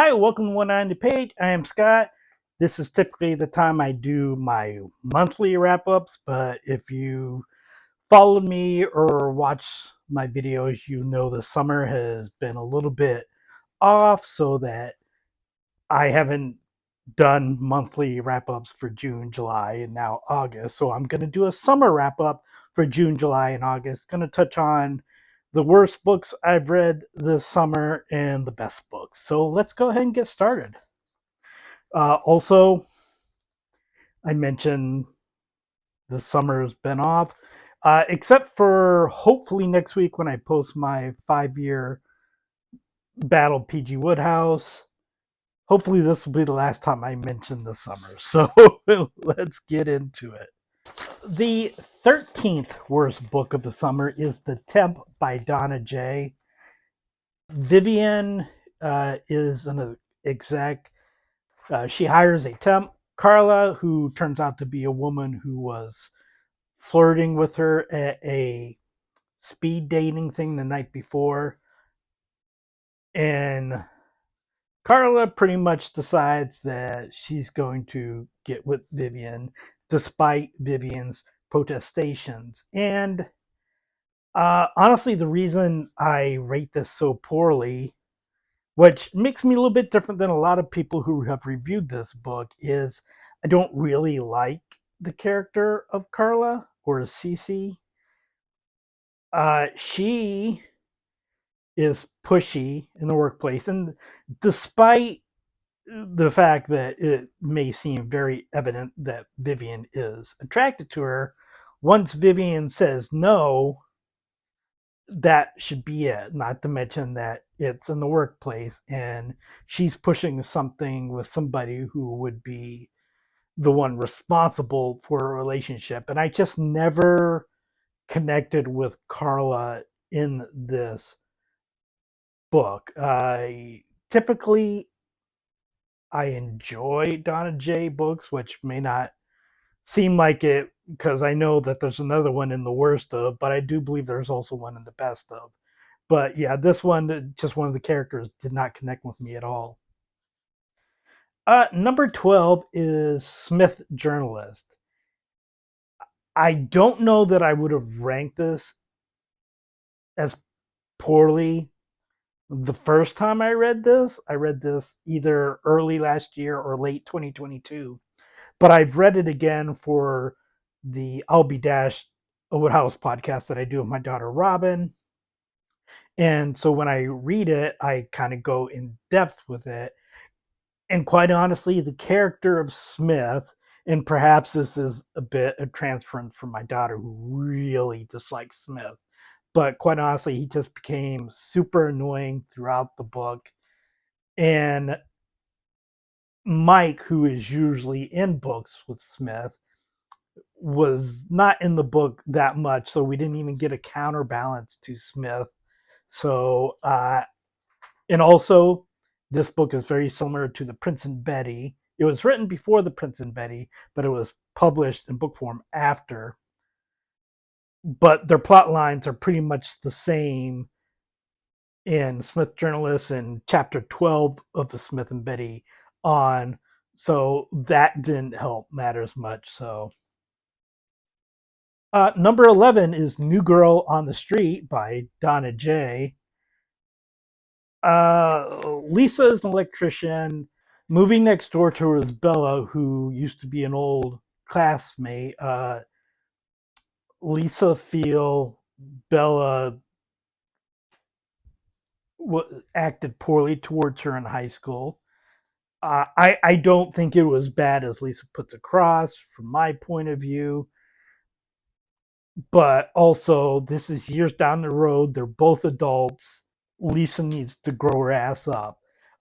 Hi, welcome to 190 Page. I am Scott. This is typically the time I do my monthly wrap ups, but if you followed me or watch my videos, you know the summer has been a little bit off, so that I haven't done monthly wrap ups for June, July, and now August. So I'm going to do a summer wrap up for June, July, and August. Going to touch on the worst books I've read this summer and the best books. So let's go ahead and get started. Also, I mentioned the summer's been off, except for hopefully next week when I post my 5 year battle PG Woodhouse. Hopefully, this will be the last time I mention the summer. So let's get into it. The 13th worst book of the summer is The Temp by Donna J. Vivian is an exec. She hires a temp, Carla, who turns out to be a woman who was flirting with her at a speed dating thing the night before. And Carla pretty much decides that she's going to get with Vivian despite Vivian's protestations. And honestly, the reason I rate this so poorly, which makes me a little bit different than a lot of people who have reviewed this book, is I don't really like the character of Carla or Cece. She is pushy in the workplace, and despite the fact that it may seem very evident that Vivian is attracted to her, once Vivian says no, that should be it. Not to mention that it's in the workplace and she's pushing something with somebody who would be the one responsible for a relationship. And I just never connected with Carla in this book. Typically, I enjoy Donna J books, which may not seem like it because I know that there's another one in the worst of, but I do believe there's also one in the best of. But yeah, this one, just one of the characters, did not connect with me at all. Number 12 is Smith Journalist. I don't know that I would have ranked this as poorly the first time I read this. I read this either early last year or late 2022. But I've read it again for the I'll Be Dashed a Woodhouse podcast that I do with my daughter Robin. And so when I read it, I kind of go in depth with it. And quite honestly, the character of Smith, and perhaps this is a bit of transference from my daughter who really dislikes Smith, but quite honestly, he just became super annoying throughout the book. And Mike, who is usually in books with Smith, was not in the book that much, so we didn't even get a counterbalance to Smith. So, and also, this book is very similar to The Prince and Betty. It was written before The Prince and Betty, but it was published in book form after. But their plot lines are pretty much the same in Smith Journalist and chapter 12 of the Smith and Betty on. So that didn't help matters much. So number 11 is New Girl on the Street by Donna J. Lisa is an electrician. Moving next door to her is Bella, who used to be an old classmate. Lisa feel Bella acted poorly towards her in high school. I don't think it was bad as Lisa puts across from my point of view, but also this is years down the road. They're both adults. Lisa needs to grow her ass up.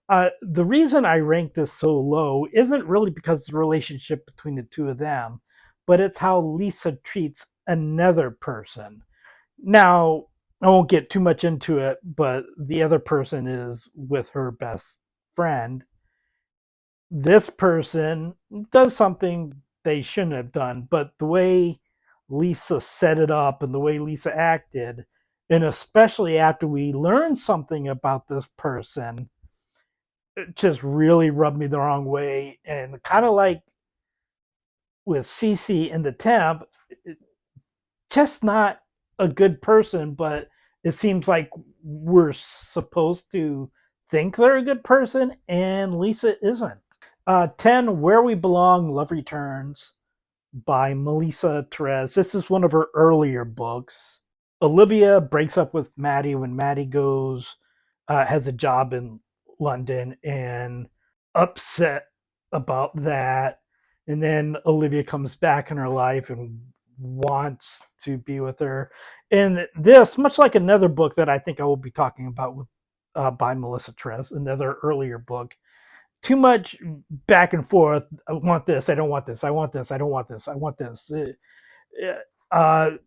The reason I rank this so low isn't really because of the relationship between the two of them, but it's how Lisa treats another person. Now, I won't get too much into it, but the other person is with her best friend. This person does something they shouldn't have done, but the way Lisa set it up and the way Lisa acted, and especially after we learn something about this person, just really rubbed me the wrong way. And kind of like with Cece in the temp, just not a good person, but it seems like we're supposed to think they're a good person, and Lisa isn't. 10, Where We Belong, Love Returns by Melissa Therese. This is one of her earlier books. Olivia breaks up with Maddie when Maddie has a job in London and upset about that. And then Olivia comes back in her life and wants to be with her. And this, much like another book that I think I will be talking about by Melissa Tress, another earlier book, too much back and forth. I want this. I don't want this. I want this. I don't want this. I want this.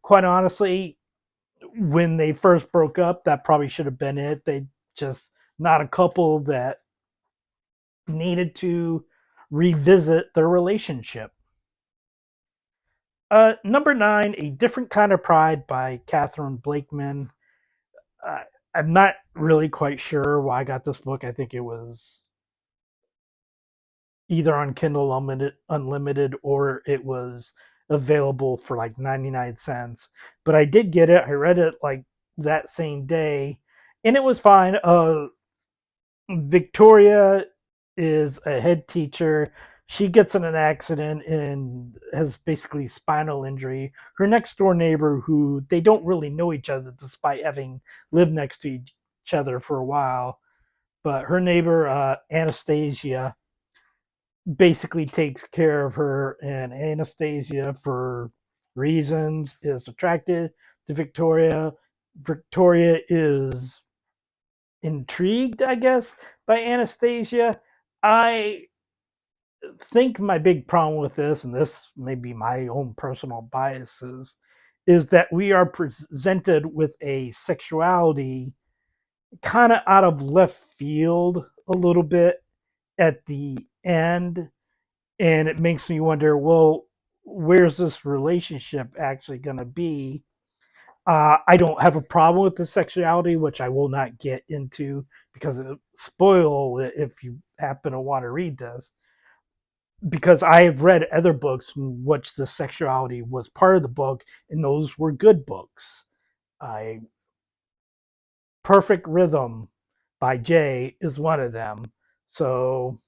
Quite honestly, when they first broke up, that probably should have been it. They just not a couple that needed to revisit their relationship. Number 9, A Different Kind of Pride by Catherine Blakeman. Uh, I'm not really quite sure why I got this book. I think it was either on Kindle Unlimited or it was available for like 99 cents. But I did get it. I read it like that same day and it was fine. Victoria is a head teacher. She gets in an accident and has basically spinal injury. Her next door neighbor, who they don't really know each other despite having lived next to each other for a while, but her neighbor, Anastasia, basically takes care of her, and Anastasia, for reasons, is attracted to Victoria. Victoria is intrigued, I guess, by Anastasia. I think my big problem with this, and this may be my own personal biases, is that we are presented with a sexuality kind of out of left field a little bit at the end. And it makes me wonder, well, where's this relationship actually going to be? I don't have a problem with the sexuality, which I will not get into because it spoil it if you happen to want to read this. Because I have read other books in which the sexuality was part of the book, and those were good books. I Perfect Rhythm by Jay is one of them. So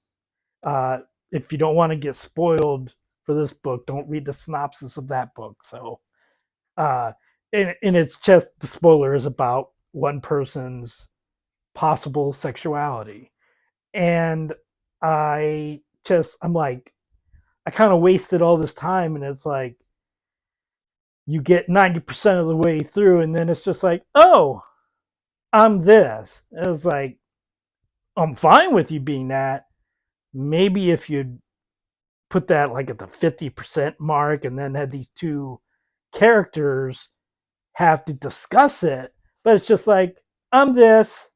uh, if you don't want to get spoiled for this book, don't read the synopsis of that book. So uh, and it's just the spoiler is about one person's possible sexuality, and I'm like, I kind of wasted all this time, and it's like you get 90% of the way through, and then it's just like, oh, I'm this. And it's like, I'm fine with you being that. Maybe if you put that like at the 50% mark and then had these two characters have to discuss it, but it's just like, I'm this,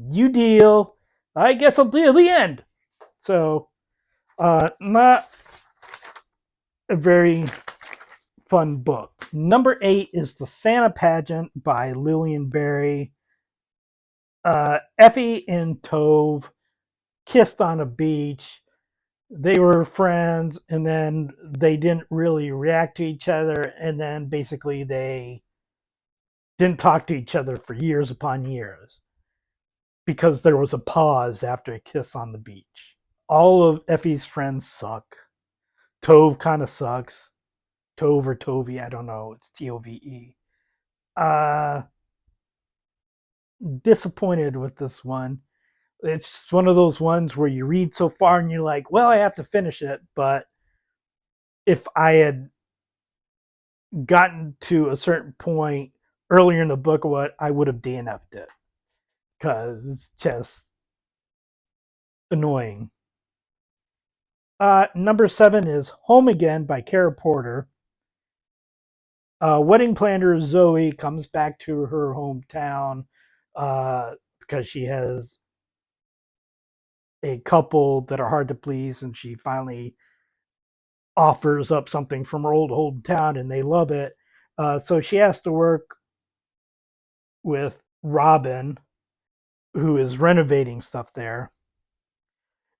you deal, I guess I'll deal the end. So, not a very fun book. Number 8 is The Santa Pageant by Lillian Berry. Effie and Tove kissed on a beach. They were friends, and then they didn't really react to each other, and then basically they didn't talk to each other for years upon years because there was a pause after a kiss on the beach. All of Effie's friends suck. Tove kind of sucks. Tove or Tovey, I don't know. It's Tove. Uh, Disappointed with this one. It's one of those ones where you read so far and you're like, well, I have to finish it. But if I had gotten to a certain point earlier in the book, what I would have DNF'd it because it's just annoying. Number 7 is Home Again by Kara Porter. Wedding planner Zoe comes back to her hometown because she has a couple that are hard to please, and she finally offers up something from her old hometown, and they love it. So she has to work with Robin, who is renovating stuff there.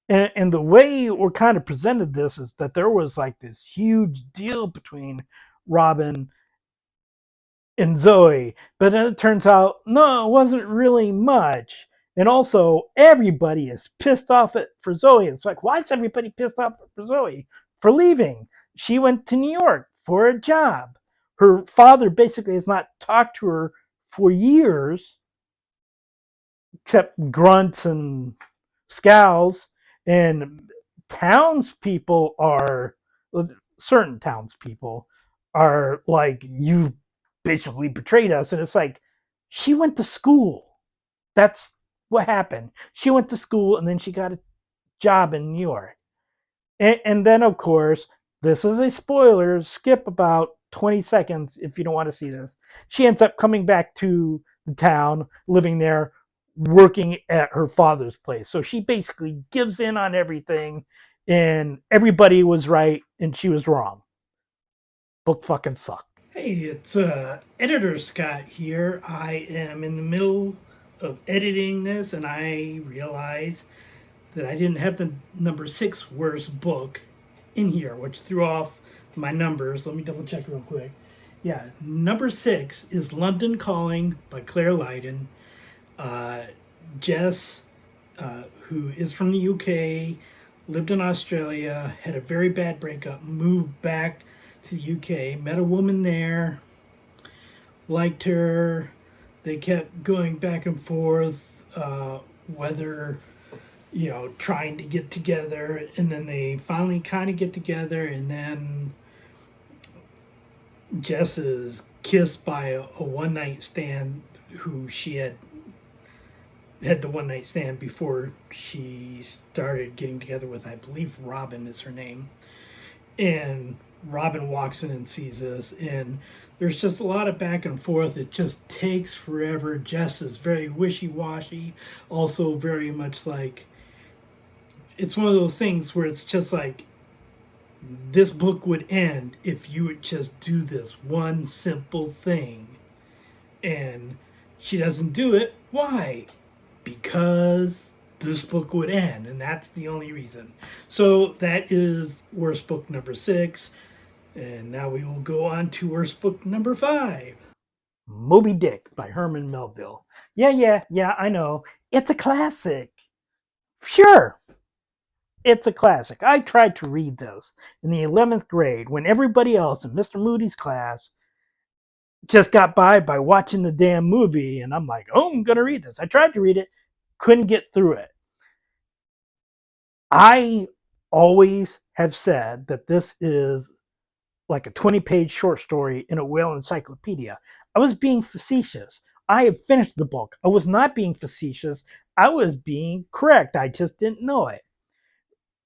And the way we're kind of presented this is that there was like this huge deal between Robin and Zoe, but then it turns out no, it wasn't really much. And also, everybody is pissed off for Zoe. It's like, why is everybody pissed off for Zoe for leaving? She went to New York for a job. Her father basically has not talked to her for years, except grunts and scowls. And townspeople are, certain townspeople are like, you basically betrayed us. And it's like, she went to school. That's what happened. She went to school and then she got a job in New York. And then, of course, this is a spoiler. Skip about 20 seconds if you don't want to see this. She ends up coming back to the town, living there, working at her father's place. So she basically gives in on everything, and everybody was right and she was wrong. Book fucking sucked. Hey, it's Editor Scott here. I am in the middle of editing this and I realize that I didn't have the number six worst book in here, which threw off my numbers. Let me double check real quick. Yeah, number six is London Calling by Claire Lydon. Uh, Jess, who is from the UK, lived in Australia, had a very bad breakup, moved back to the UK, met a woman there, liked her. They kept going back and forth, whether, trying to get together. And then they finally kind of get together. And then Jess is kissed by a one night stand who she had the one night stand before she started getting together with, I believe Robin is her name. And Robin walks in and sees this, and there's just a lot of back and forth. It just takes forever. Jess is very wishy-washy, also very much like, it's one of those things where it's just like, this book would end if you would just do this one simple thing. And she doesn't do it. Why? Because this book would end, and that's the only reason. So that is worst book number six. And now we will go on to worst book number five. Moby Dick by Herman Melville. Yeah, I know. It's a classic. Sure, it's a classic. I tried to read this in the 11th grade when everybody else in Mr. Moody's class just got by watching the damn movie. And I'm like, oh, I'm going to read this. I tried to read it, couldn't get through it. I always have said that this is like a 20-page short story in a whale encyclopedia. I was being facetious. I have finished the book. I was not being facetious. I was being correct. I just didn't know it.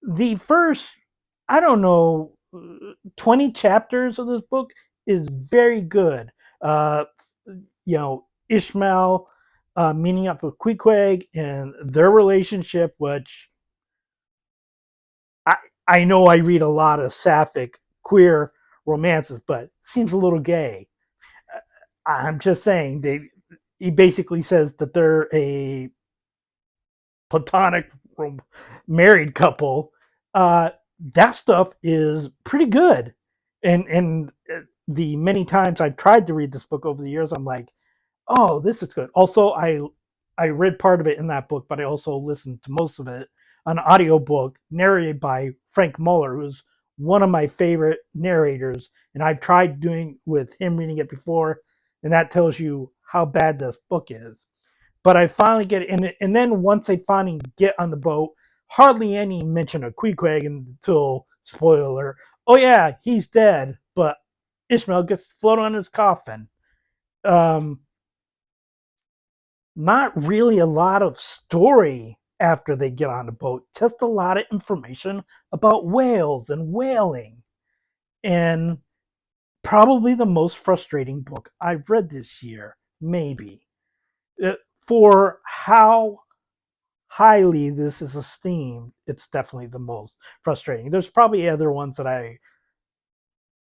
The first, I don't know, 20 chapters of this book is very good. Uh, Ishmael meeting up with Queequeg and their relationship, which I, I know I read a lot of sapphic queer romances, but seems a little gay. I'm just saying he basically says that they're a platonic married couple. That stuff is pretty good, and the many times I've tried to read this book over the years, I'm like, oh, this is good. Also, I read part of it in that book, but I also listened to most of it on audiobook narrated by Frank Muller, who's one of my favorite narrators, and I've tried doing with him reading it before, and that tells you how bad this book is. But I finally get it, and then once I finally get on the boat, hardly any mention of Queequeg until spoiler. Oh yeah, he's dead, but Ishmael gets to float on his coffin. Um, Not really a lot of story after they get on the boat, just a lot of information about whales and whaling. And probably the most frustrating book I've read this year, maybe. Uh, For how highly this is esteemed, it's definitely the most frustrating. There's probably other ones that I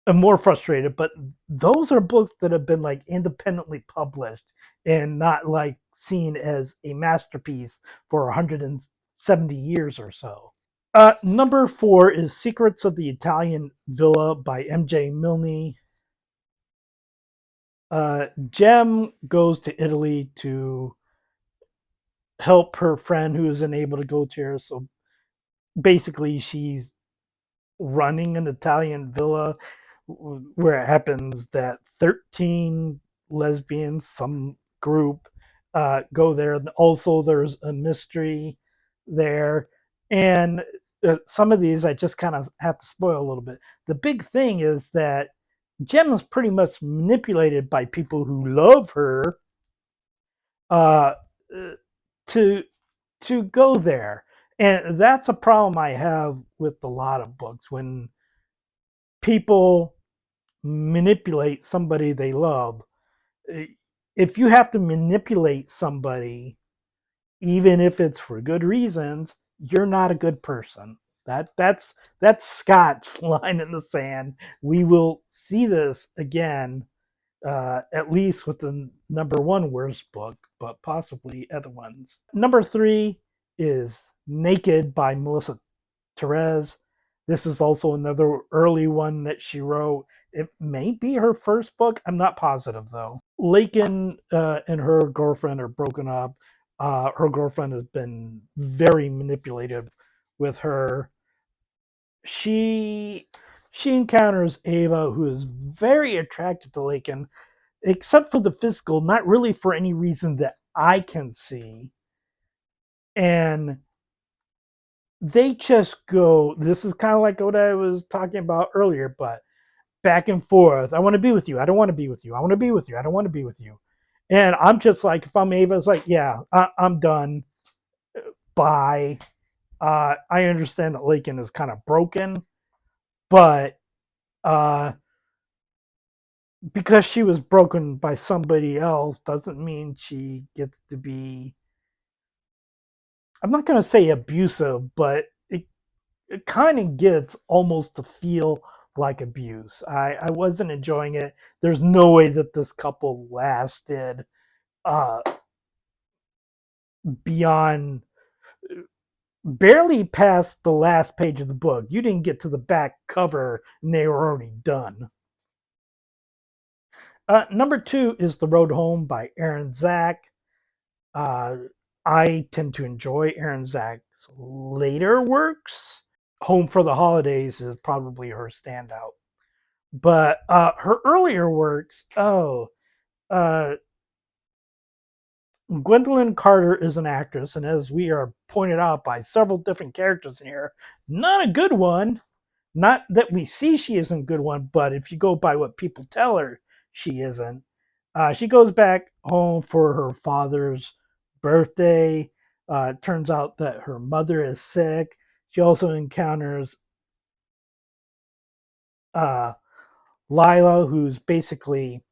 am more frustrated, but those are books that have been like independently published and not like seen as a masterpiece for 170 years or so. Number 4 is Secrets of the Italian Villa by M.J. Milne. Jem goes to Italy to help her friend who isn't able to go to her. So basically, she's running an Italian villa where it happens that 13 lesbians, some group, go there. Also, there's a mystery there. And some of these I just kind of have to spoil a little bit. The big thing is that Jem is pretty much manipulated by people who love her uh, uh, to go there, and that's a problem I have with a lot of books when people manipulate somebody they love. If you have to manipulate somebody, even if it's for good reasons, you're not a good person. That's Scott's line in the sand. We will see this again, at least with the number 1 worst book, but possibly other ones. Number 3 is Naked by Melissa Therese. This is also another early one that she wrote. It may be her first book. I'm not positive though. Lakin and her girlfriend are broken up. Her girlfriend has been very manipulative with her. She encounters Ava, who is very attracted to Lakin, except for the physical, not really for any reason that I can see. And they just go, this is kind of like what I was talking about earlier, but back and forth. I want to be with you. I don't want to be with you. I want to be with you. I don't want to be with you. And I'm just like, if I'm Ava, it's like, yeah, I'm done. Bye. I understand that Lakin is kind of broken, but uh, because she was broken by somebody else doesn't mean she gets to be, I'm not going to say abusive, but it kind of gets almost to feel like abuse. I wasn't enjoying it. There's no way that this couple lasted uh, beyond barely past the last page of the book. You didn't get to the back cover and they were already done. Number 2 is The Road Home by Aaron Zach. Uh, I tend to enjoy Aaron Zach's later works. Home for the Holidays is probably her standout. But her earlier works, uh, Gwendolyn Carter is an actress, and as we are pointed out by several different characters in here, not a good one. Not that we see she isn't a good one, but if you go by what people tell her, she isn't. She goes back home for her father's birthday. Turns out that her mother is sick. She also encounters uh, Lila, who's basically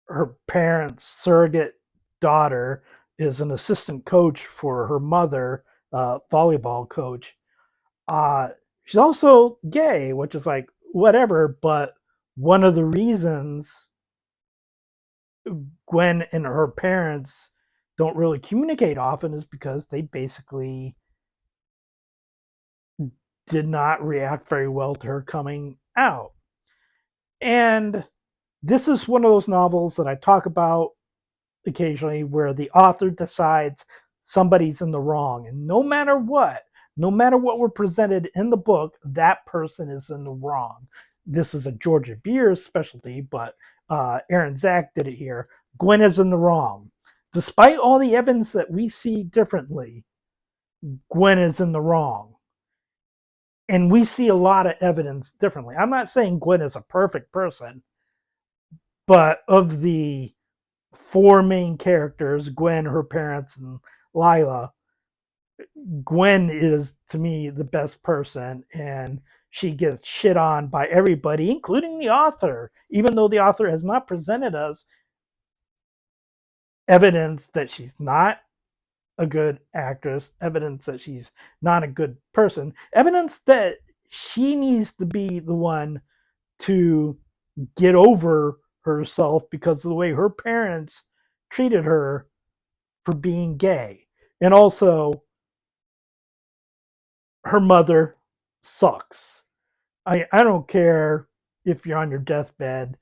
her parents' surrogate daughter, is an assistant coach for her mother, volleyball coach. Uh, she's also gay, which is like whatever, but one of the reasons Gwen and her parents don't really communicate often is because they basically did not react very well to her coming out. And this is one of those novels that I talk about occasionally where the author decides somebody's in the wrong. And no matter what we're presented in the book, that person is in the wrong. This is a Georgia Beers specialty, but Aaron Zach did it here. Gwen is in the wrong. Despite all the evidence that we see differently, Gwen is in the wrong. And we see a lot of evidence differently. I'm not saying Gwen is a perfect person, but of the 4 main characters, Gwen, her parents, and Lila, Gwen is to me the best person, and she gets shit on by everybody, including the author, even though the author has not presented us evidence that she's not a good actress, evidence that she's not a good person, evidence that she needs to be the one to get over herself because of the way her parents treated her for being gay. And also her mother sucks. I don't care if you're on your deathbed.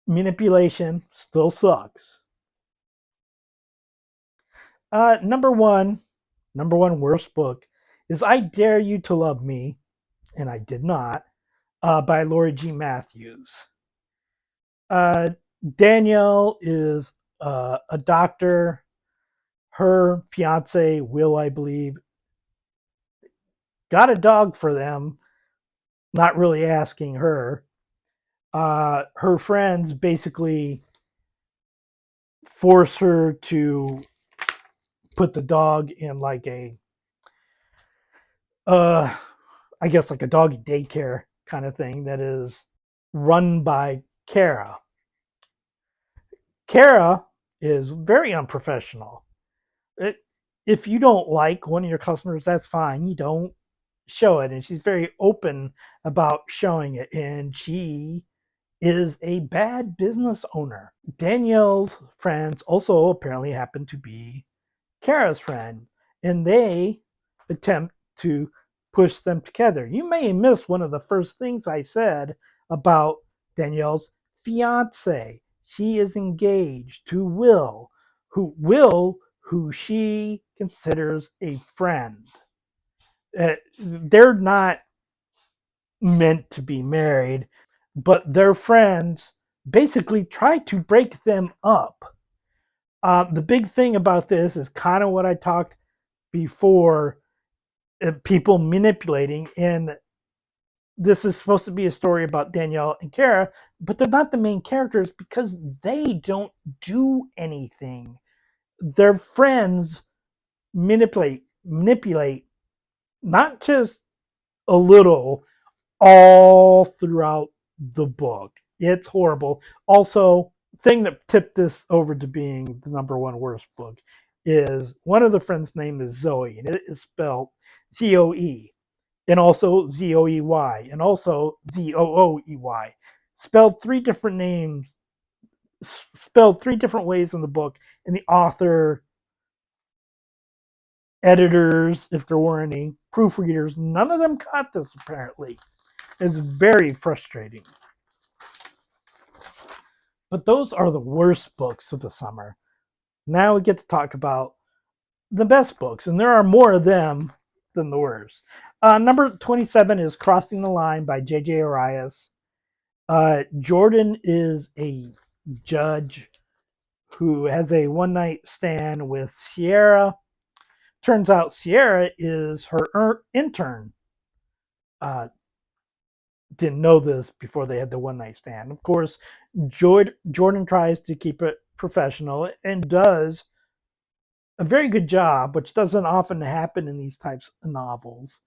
Manipulation still sucks. Uh, number one, number one worst book is I Dare You to Love Me, and I did not, by Laurie G. Matthews. Uh, Danielle is a doctor. Her fiance, Will, I believe, got a dog for them, not really asking her. Her friends basically force her to put the dog in like a, uh, I guess like a doggy daycare kind of thing that is run by Kara. Kara is very unprofessional. It, if you don't like one of your customers, that's fine. You don't show it. And she's very open about showing it. And she is a bad business owner. Danielle's friends also apparently happen to be Kara's friend, and they attempt to push them together. You may have missed one of the first things I said about Danielle's fiance. She is engaged to who she considers a friend. They're not meant to be married, but their friends basically try to break them up. The big thing about this is kind of what I talked before, people manipulating. And this is supposed to be a story about Danielle and Kara, but they're not the main characters because they don't do anything. Their friends manipulate not just a little, all throughout the book. It's horrible. Also, thing that tipped this over to being the number one worst book is one of the friends' name is Zoe, and it is spelled Zoe, and also Zoey, and also Zooey, spelled three different names, spelled three different ways in the book, and the author, editors, if there were any, proofreaders, none of them caught this apparently. It's very frustrating. But those are the worst books of the summer. Now we get to talk about the best books, and there are more of them than the worst. Number 27 is Crossing the Line by J.J. Arias. Jordan is a judge who has a one night stand with Sierra. Turns out Sierra is her intern. Uh, didn't know this before they had the one night stand. Of course, Jordan tries to keep it professional and does a very good job, which doesn't often happen in these types of novels.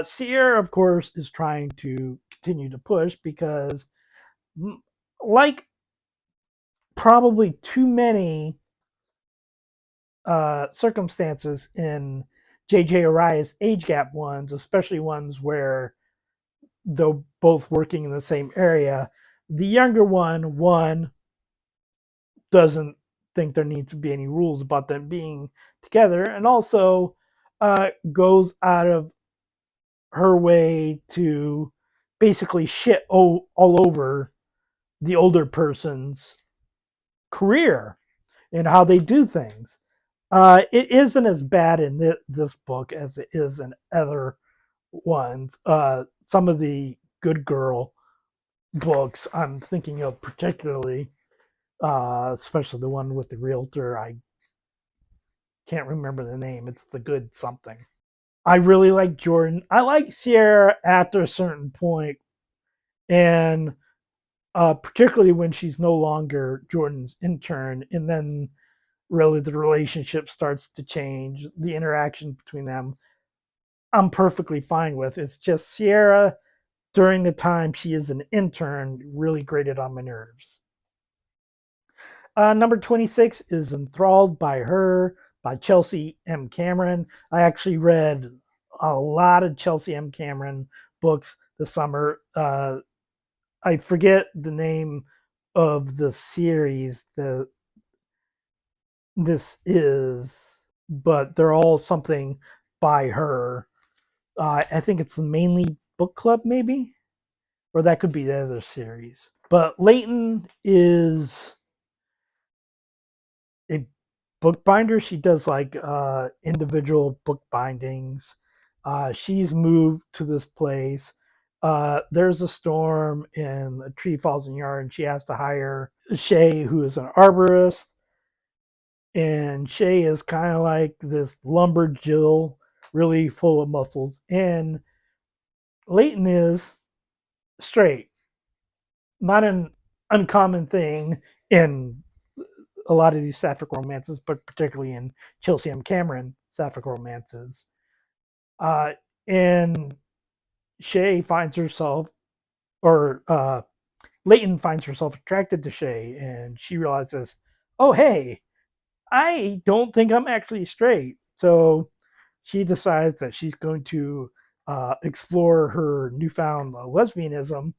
Sierra, of course, is trying to continue to push because, like probably too many circumstances in J.J. Arias' age gap ones, especially ones where they're both working in the same area, the younger one doesn't think there needs to be any rules about them being together, and also goes out of her way to basically shit all over the older person's career and how they do things. It isn't as bad in this book as it is in other ones. Some of the Good Girl books I'm thinking of particularly, especially the one with the realtor. I can't remember the name. It's the Good something. I really like Jordan. I like Sierra after a certain point, and particularly when she's no longer Jordan's intern, and then really the relationship starts to change. The interaction between them, I'm perfectly fine with. It's just Sierra during the time she is an intern really grated on my nerves. Number 26 is Enthralled by Her by Chelsea M. Cameron. I actually read a lot of Chelsea M. Cameron books this summer. I forget the name of the series that this is, but they're all something by her. I think it's the Mainly Book Club, maybe, or that could be the other series. But Leighton is a bookbinder. She does like individual book bindings. She's moved to this place. There's a storm and a tree falls in the yard, and she has to hire Shay, who is an arborist. And Shay is kind of like this lumberjill, really full of muscles. And Leighton is straight, not an uncommon thing in a lot of these sapphic romances, but particularly in Chelsea M. Cameron sapphic romances. Uh, and Shay finds herself, or Leighton finds herself attracted to Shay, and she realizes, oh, hey, I don't think I'm actually straight. So she decides that she's going to explore her newfound lesbianism,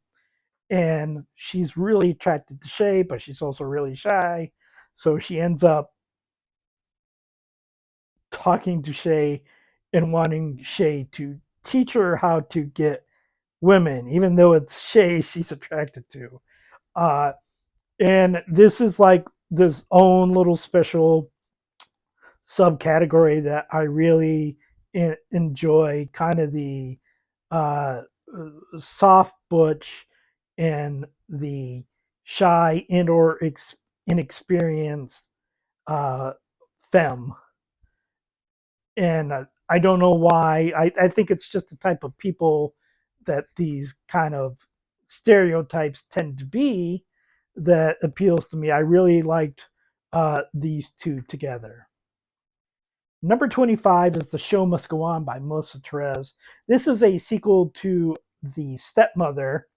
and she's really attracted to Shay, but she's also really shy. So she ends up talking to Shay and wanting Shay to teach her how to get women, even though it's Shay she's attracted to. Uh, and this is like this own little special subcategory that I really enjoy, kind of the uh, soft butch and the shy and or inexperienced uh, femme. And I don't know why. I think it's just the type of people that these kind of stereotypes tend to be that appeals to me. I really liked these two together. Number 25 is The Show Must Go On by Melissa Therese. This is a sequel to The Stepmother,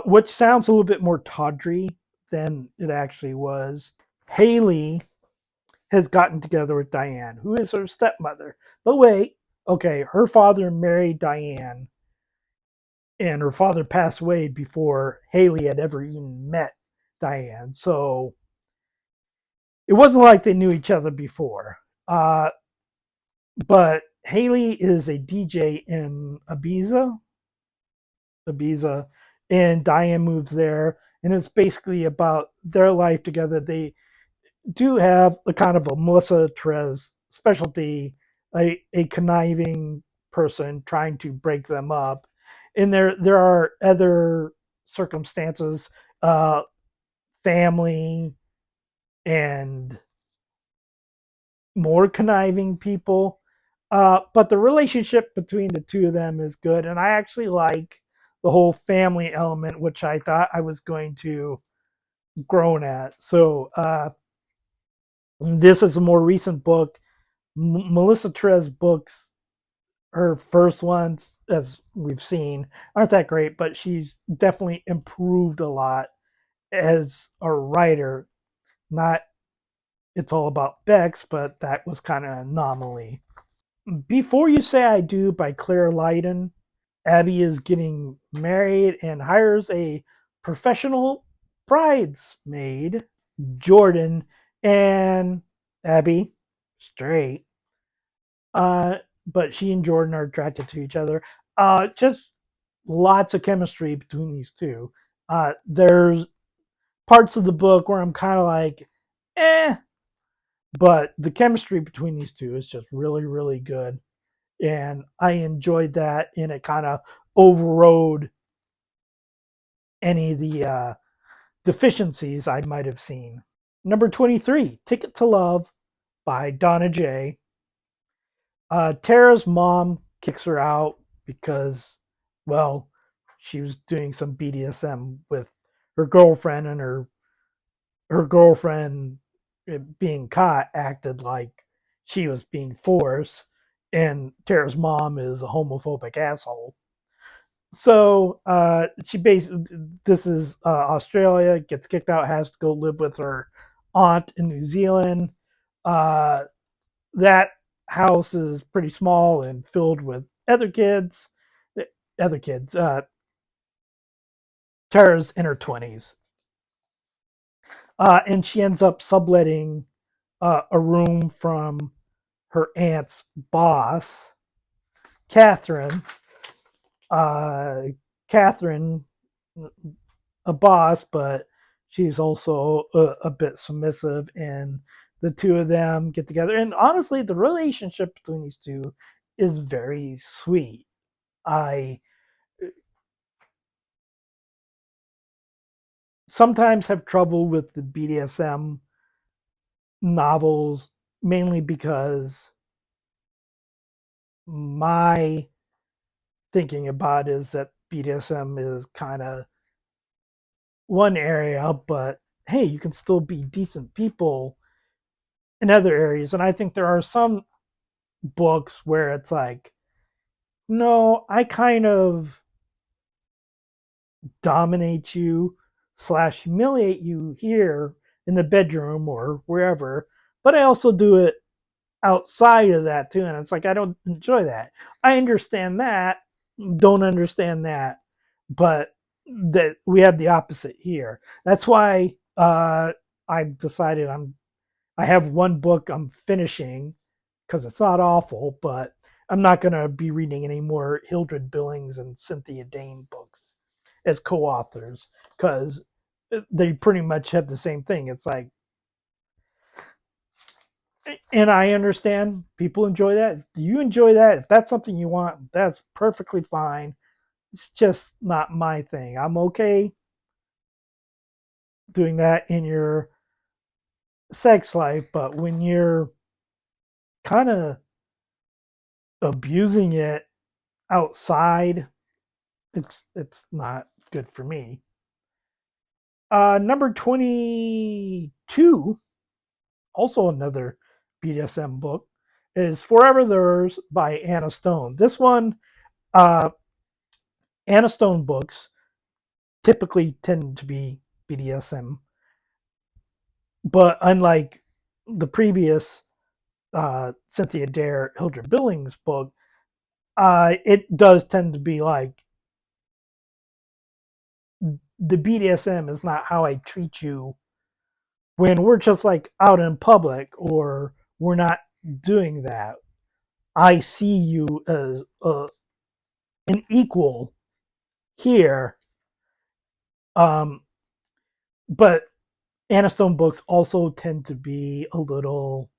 which sounds a little bit more tawdry than it actually was. Haley has gotten together with Diane, who is her stepmother. But wait, okay, her father married Diane, and her father passed away before Haley had ever even met Diane. So it wasn't like they knew each other before. But Haley is a DJ in Ibiza, and Diane moves there, and it's basically about their life together. They do have a kind of a Melissa Therese specialty, a conniving person trying to break them up, and there are other circumstances, uh, family and more conniving people. But the relationship between the two of them is good, and I actually like the whole family element, which I thought I was going to groan at. So this is a more recent book. Melissa Therese books, her first ones, as we've seen, aren't that great, but she's definitely improved a lot as a writer. Not It's All About Bex, but that was kind of an anomaly. Before You Say I Do by Claire Lydon. Abby is getting married and hires a professional bridesmaid, Jordan, and Abby, straight. Uh, but she and Jordan are attracted to each other. Just lots of chemistry between these two. There's parts of the book where I'm kind of like, eh, but the chemistry between these two is just really, really good. And I enjoyed that, and it kind of overrode any of the deficiencies I might have seen. Number 23, Ticket to Love by Donna J. Tara's mom kicks her out because, well, she was doing some BDSM with her girlfriend, and her girlfriend, being caught, acted like she was being forced, and Tara's mom is a homophobic asshole. So she basically, this is Australia, gets kicked out, has to go live with her aunt in New Zealand. Uh, that house is pretty small and filled with other kids. Other kids. Tara's in her 20s. And she ends up subletting a room from her aunt's boss Catherine. Uh, Catherine, a boss, but she's also a bit submissive, and the two of them get together. And honestly, the relationship between these two is very sweet. I sometimes have trouble with the BDSM novels, mainly because my thinking about is that BDSM is kind of one area, but hey, you can still be decent people in other areas. And I think there are some books where it's like, no, I kind of dominate you slash humiliate you here in the bedroom or wherever, but I also do it outside of that too. And it's like, I don't enjoy that. I understand that, don't understand that, but that we have the opposite here. That's why I've decided I have one book I'm finishing because it's not awful, but I'm not going to be reading any more Hildred Billings and Cynthia Dane books as co-authors because they pretty much have the same thing. It's like, and I understand people enjoy that. If you enjoy that, if that's something you want, that's perfectly fine. It's just not my thing. I'm okay doing that in your sex life, but when you're kind of abusing it outside, it's not good for me. Number 22, also another BDSM book, is Forever Theirs by Anna Stone. This one, uh, Anna Stone books typically tend to be BDSM, but unlike the previous Cynthia Dare Hildred Billings book, it does tend to be like the BDSM is not how I treat you when we're just like out in public or we're not doing that. I see you as an equal here. Um, but Anna Stone books also tend to be a little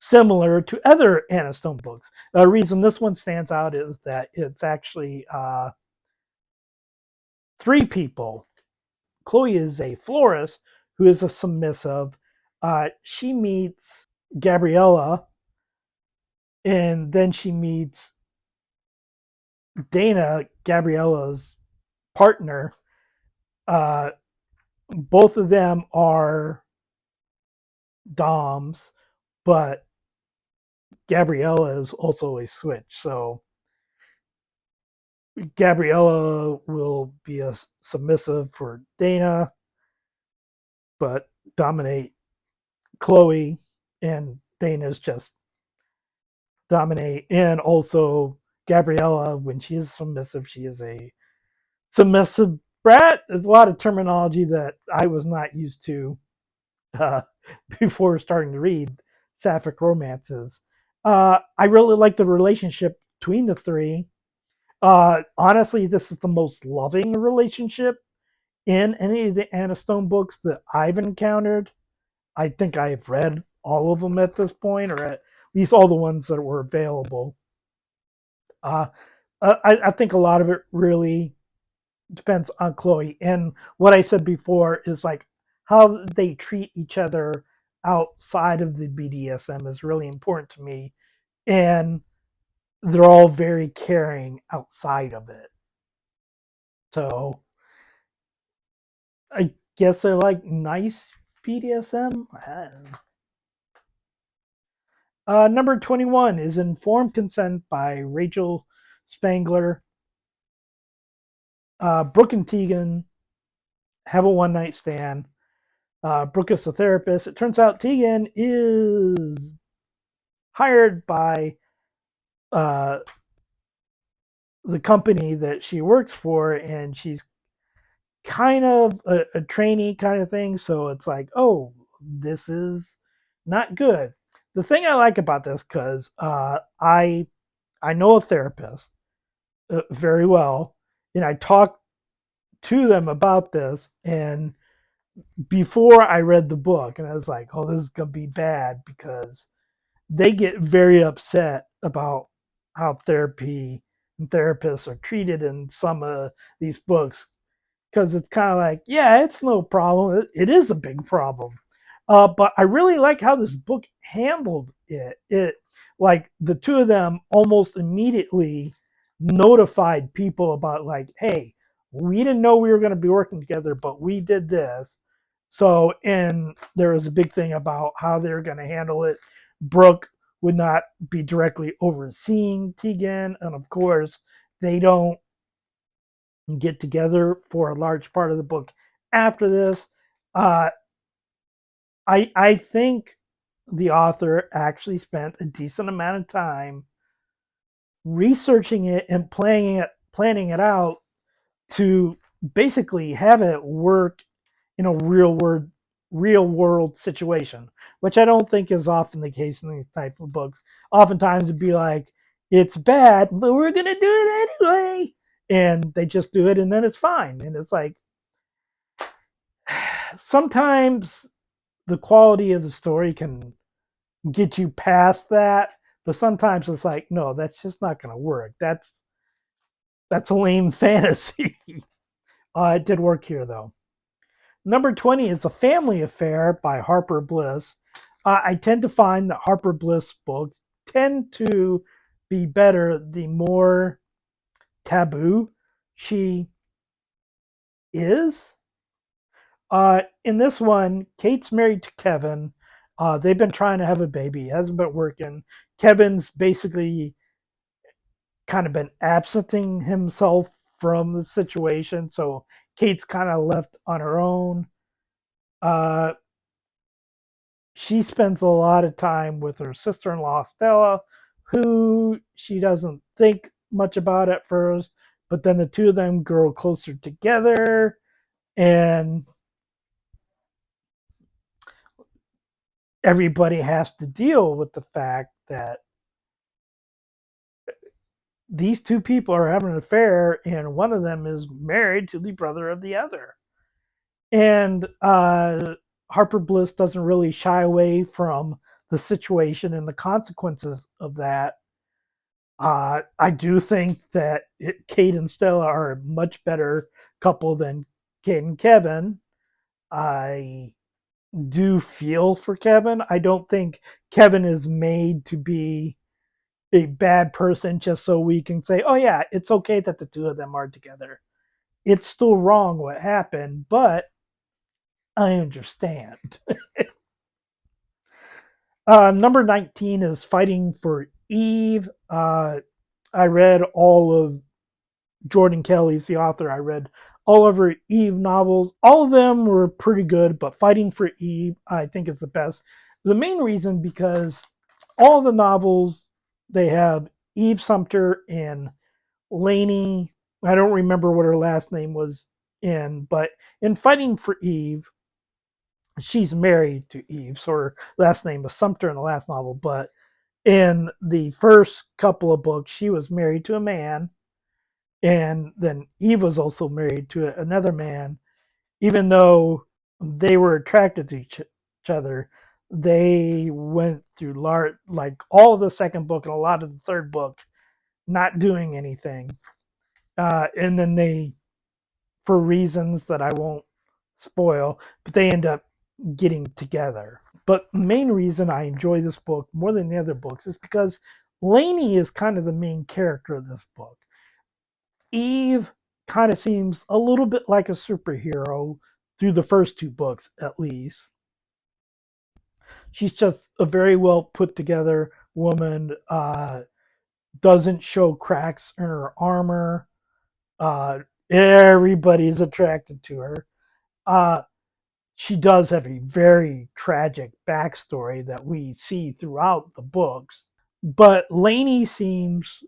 similar to other Anna Stone books. The reason this one stands out is that it's actually three people. Chloe is a florist who is a submissive. She meets Gabriella, and then she meets Dana, Gabriella's partner. Uh, both of them are Doms, but Gabriella is also a switch. So Gabriella will be a submissive for Dana, but dominate Chloe, and Dana's just dominate. And also Gabriella, when she is submissive, she is a submissive brat. There's a lot of terminology that I was not used to uh, before starting to read sapphic romances. I really like the relationship between the three. Honestly, this is the most loving relationship in any of the Anna Stone books that I've encountered. I think I've read all of them at this point, or at least all the ones that were available. Uh, I think a lot of it really depends on Chloe. And what I said before is like how they treat each other outside of the BDSM is really important to me. And they're all very caring outside of it. So I guess I like nice BDSM. Number 21 is Informed Consent by Rachel Spangler. Brooke and Tegan have a one night stand. Brooke is a therapist. It turns out Tegan is hired by uh, the company that she works for, and she's kind of a trainee kind of thing. So it's like, oh, this is not good. The thing I like about this, because I I know a therapist very well, and I talked to them about this. And before I read the book, and I was like, "Oh, this is gonna be bad," because they get very upset about how therapy and therapists are treated in some of these books, because it's kind of like, yeah, it's no problem. It is a big problem. But I really like how this book handled it. It like the two of them almost immediately notified people about like, hey, we didn't know we were going to be working together, but we did this. So, and there was a big thing about how they're going to handle it. Brooke would not be directly overseeing Tegan, and of course, they don't get together for a large part of the book after this. Uh, I think the author actually spent a decent amount of time researching it and planning it out to basically have it work in a real world situation, which I don't think is often the case in these type of books. Oftentimes it'd be like, it's bad, but we're gonna do it anyway. And they just do it and then it's fine. And it's like sometimes the quality of the story can get you past that, but sometimes it's like, no, that's just not gonna work. That's a lame fantasy. It did work here though. Number 20 is A Family Affair by Harper Bliss. I tend to find that Harper Bliss books tend to be better the more taboo she is. In this one, Kate's married to Kevin. They've been trying to have a baby, it hasn't been working. Kevin's basically kind of been absenting himself from the situation, so Kate's kind of left on her own. Uh, she spends a lot of time with her sister-in-law Stella, who she doesn't think much about at first, but then the two of them grow closer together, and everybody has to deal with the fact that these two people are having an affair, and one of them is married to the brother of the other. And Harper Bliss doesn't really shy away from the situation and the consequences of that. I do think that Kate and Stella are a much better couple than Kate and Kevin. I do feel for Kevin. I don't think Kevin is made to be a bad person just so we can say, oh, yeah, it's okay that the two of them are together. It's still wrong what happened, but I understand. Number 19 is Fighting for Eve. I read all of Jordan Kelly's the author. I read all of her Eve novels. All of them were pretty good, but Fighting for Eve, I think, is the best. The main reason because all the novels they have Eve Sumter and Lainey. I don't remember what her last name was in, but in Fighting for Eve, she's married to Eve, so her last name was Sumter in the last novel. But in the first couple of books, she was married to a man, and then Eve was also married to another man. Even though they were attracted to each other, they went through like all of the second book and a lot of the third book not doing anything. And then they, for reasons that I won't spoil, but they end up getting together. But the main reason I enjoy this book more than the other books is because Lainey is kind of the main character of this book. Eve kind of seems a little bit like a superhero through the first two books, at least. She's just a very well put together woman, doesn't show cracks in her armor. Everybody's attracted to her. Uh, she does have a very tragic backstory that we see throughout the books. But Lainey seems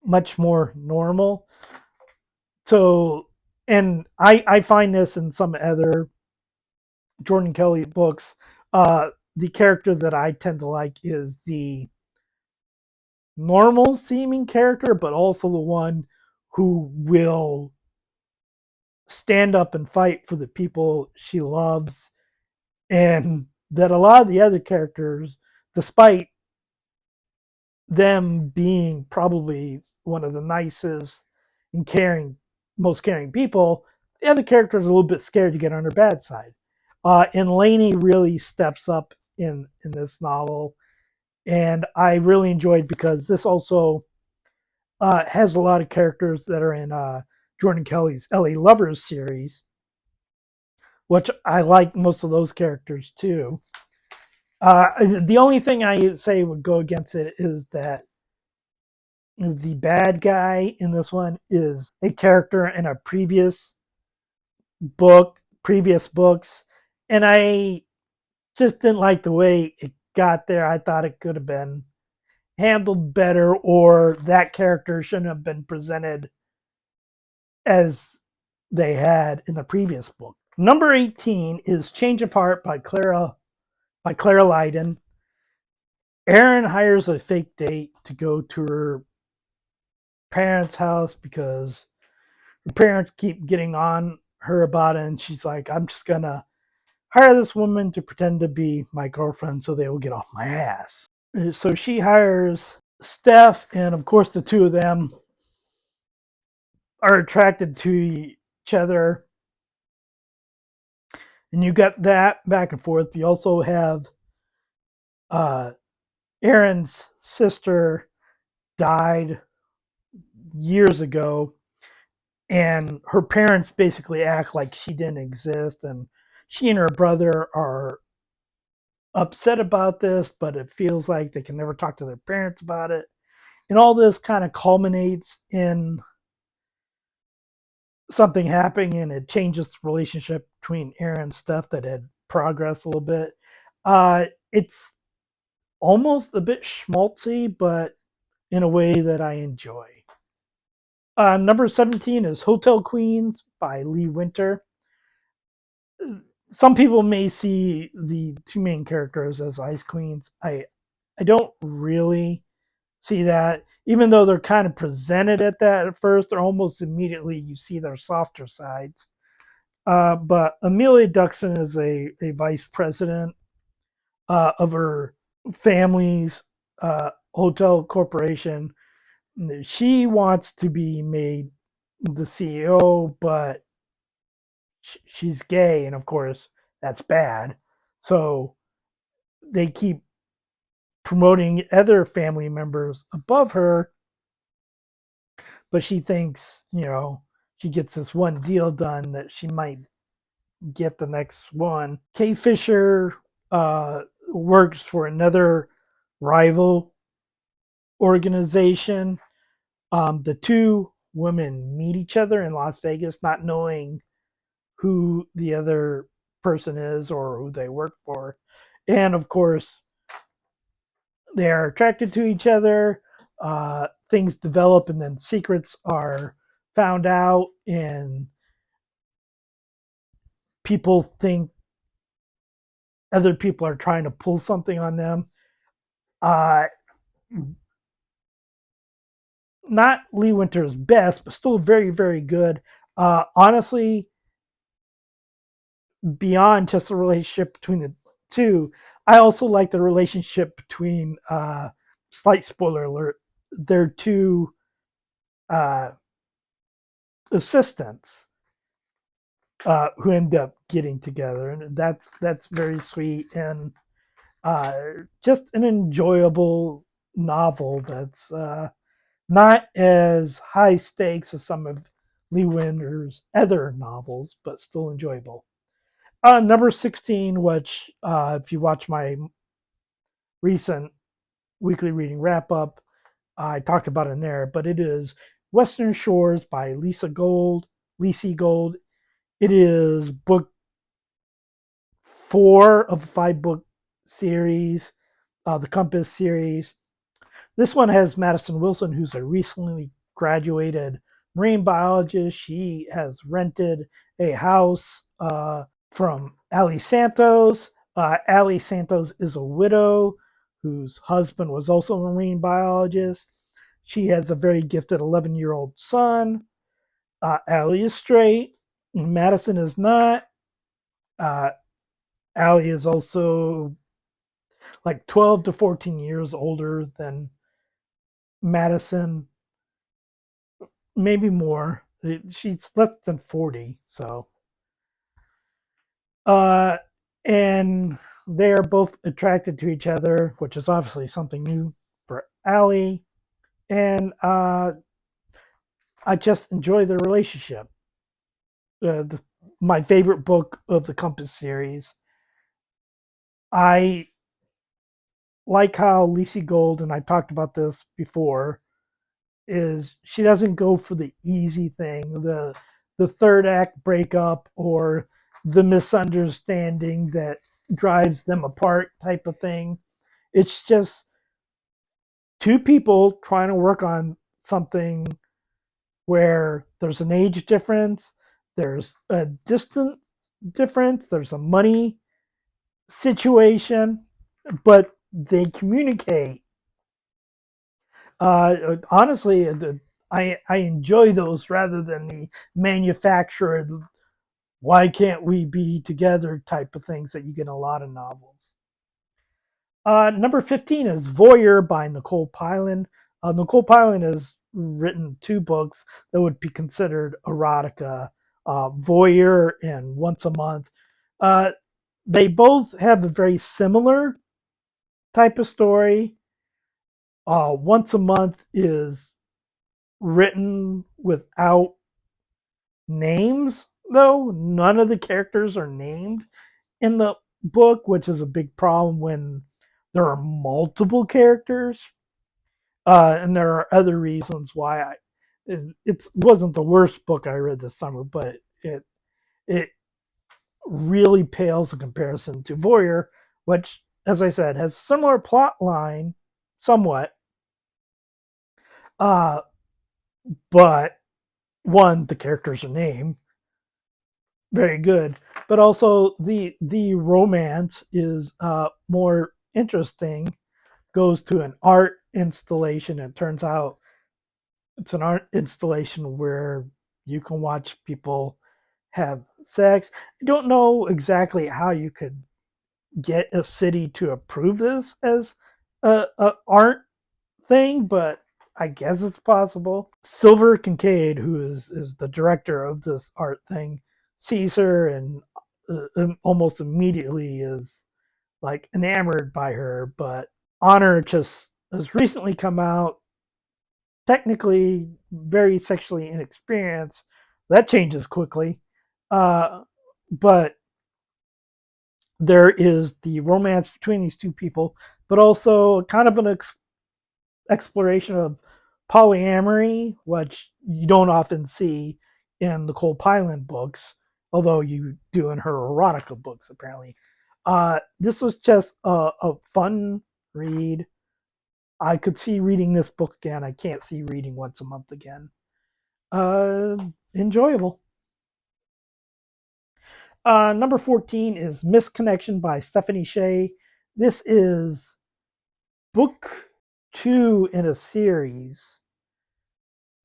much more normal. So, and I find this in some other Jordan Kelly books. The character that I tend to like is the normal seeming character, but also the one who will stand up and fight for the people she loves. And that a lot of the other characters, despite them being probably one of the nicest and most caring people, the other characters are a little bit scared to get on her bad side. And Lainey really steps up in this novel, and I really enjoyed because this also has a lot of characters that are in Jordan Kelly's L.A. Lovers series, which I like most of those characters too. The only thing I say would go against it is that the bad guy in this one is a character in a previous books, and I just didn't like the way it got there. I thought it could have been handled better, or that character shouldn't have been presented as they had in the previous book. Number 18 is Change of Heart by Clara Lydon. Erin hires a fake date to go to her parents' house because her parents keep getting on her about it, and she's like, I'm just gonna hire this woman to pretend to be my girlfriend so they will get off my ass. So she hires Steph, and of course, the two of them are attracted to each other. And you got that back and forth. You also have uh, Erin's sister died years ago, and her parents basically act like she didn't exist, and she and her brother are upset about this, but it feels like they can never talk to their parents about it. And all this kind of culminates in something happening, and it changes the relationship between Aaron and Steph that had progressed a little bit. It's almost a bit schmaltzy, but in a way that I enjoy. Number 17 is Hotel Queens by Lee Winter. Some people may see the two main characters as ice queens. I don't really see that. Even though they're kind of presented at that at first, they're almost immediately you see their softer sides. But Amelia Duxon is a vice president of her family's hotel corporation. She wants to be made the CEO, but she's gay, and of course that's bad. So they keep promoting other family members above her, but she thinks, she gets this one deal done that she might get the next one. Kay Fisher works for another rival organization. The two women meet each other in Las Vegas, not knowing who the other person is or who they work for. And of course, they are attracted to each other. Things develop, and then secrets are found out, and people think other people are trying to pull something on them. Uh, Not Lee Winter's best, but still very, very good. Honestly, beyond just the relationship between the two, I also like the relationship between, slight spoiler alert, their two uh, assistants who end up getting together, and that's very sweet and uh, just an enjoyable novel that's not as high stakes as some of Lee Winter's other novels, but still enjoyable. Number 16, which, if you watch my recent weekly reading wrap up, I talked about it in there, but it is Western Shores by Lacey Gold. It is book 4 of a 5-book series, the Compass series. This one has Madison Wilson, who's a recently graduated marine biologist. She has rented a house from Ali Santos. Ali Santos is a widow whose husband was also a marine biologist. She has a very gifted 11-year-old son. Allie is straight. Madison is not. Uh, Allie is also like 12 to 14 years older than Madison, maybe more. She's less than 40, so uh, and they are both attracted to each other, which is obviously something new for Allie. And I just enjoy their relationship. My favorite book of the Compass series. I like how Lacey Gold, and I talked about this before, is she doesn't go for the easy thing, the third act breakup or the misunderstanding that drives them apart type of thing. It's just two people trying to work on something where there's an age difference, there's a distance difference, there's a money situation, but they communicate. Honestly, I enjoy those rather than the manufactured "why can't we be together" type of things that you get in a lot of novels. Number 15 is Voyeur by Nicole Pylon. Nicole Pylon has written two books that would be considered erotica, Voyeur and Once a Month. Uh, they both have a very similar type of story. Once a Month is written without names, though. None of the characters are named in the book, which is a big problem when there are multiple characters. And there are other reasons why it wasn't the worst book I read this summer, but it really pales in comparison to Voyeur, which, as I said, has similar plot line, somewhat. Uh, but one, the characters are named, very good, but also the romance is more interesting. Goes to an art installation, and it turns out it's an art installation where you can watch people have sex. I don't know exactly how you could get a city to approve this as a art thing, but I guess it's possible. Silver Kincaid, who is the director of this art thing, sees her and almost immediately is like enamored by her. But Honor just has recently come out, technically very sexually inexperienced. That changes quickly. But there is the romance between these two people, but also kind of an exploration of polyamory, which you don't often see in the Cole Pyland books, although you do in her erotica books, apparently. This was just a fun read. I could see reading this book again. I can't see reading Once a Month again. Uh, Enjoyable. Number 14 is Misconnection by Stephanie Sheh. This is book two in a series.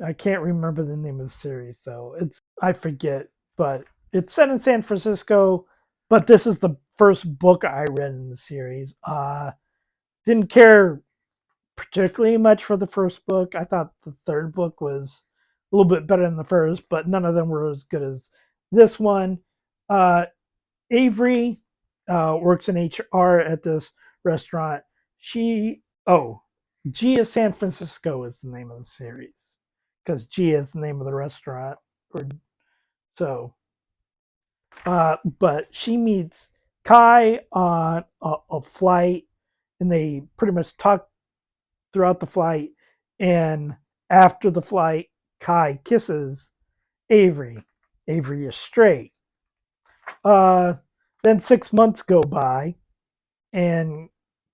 I can't remember the name of the series though. I forget, but it's set in San Francisco. But this is the first book I read in the series. Didn't care particularly much for the first book. I thought the third book was a little bit better than the first, but none of them were as good as this one. Uh, Avery works in HR at this restaurant. Oh, Gia San Francisco is the name of the series because Gia is the name of the restaurant. Or so, but she meets Kai on a flight, and they pretty much talk throughout the flight. And after the flight, Kai kisses Avery. Avery is straight. Uh, then 6 months go by, and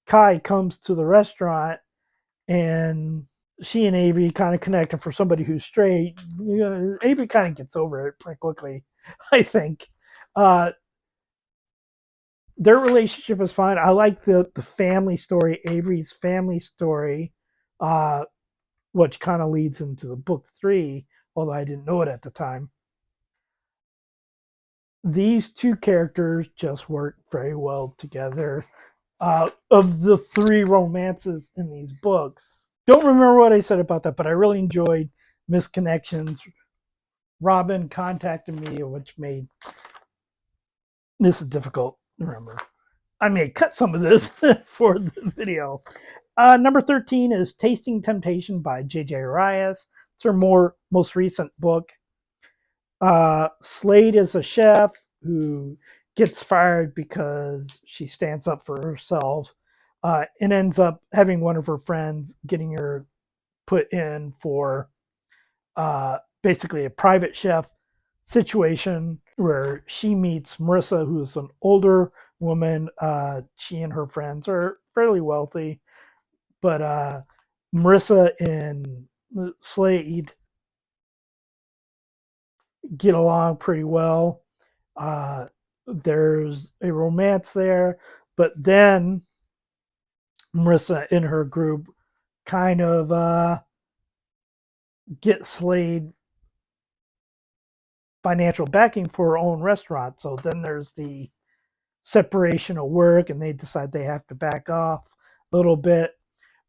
Kai comes to the restaurant, and she and Avery kind of connect. And for somebody who's straight, Avery kind of gets over it pretty quickly, I think. Uh, their relationship is fine. I like the family story, Avery's family story, uh, which kind of leads into the book 3, although I didn't know it at the time. These two characters just work very well together. Of the 3 romances in these books, don't remember what I said about that, but I really enjoyed Misconnections. Robin contacted me, which made this difficult to remember. I may cut some of this for the video. Number 13 is Tasting Temptation by J.J. Arias. It's her most recent book. Slade is a chef who gets fired because she stands up for herself, and ends up having one of her friends getting her put in for basically a private chef situation where she meets Marissa, who's an older woman. She and her friends are fairly wealthy, but Marissa and Slade get along pretty well. Uh, there's a romance there, but then Marissa and her group kind of get Slade financial backing for her own restaurant. So then there's the separation of work, and they decide they have to back off a little bit.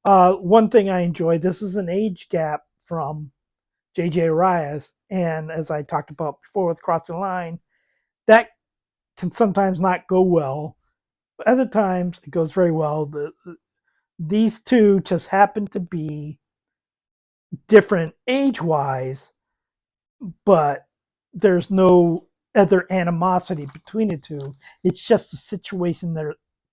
One thing I enjoy, this is an age gap from J.J. Arias, and as I talked about before with Crossing the Line, that can sometimes not go well, but other times it goes very well. These two just happen to be different age-wise, but there's no other animosity between the two. It's just the situation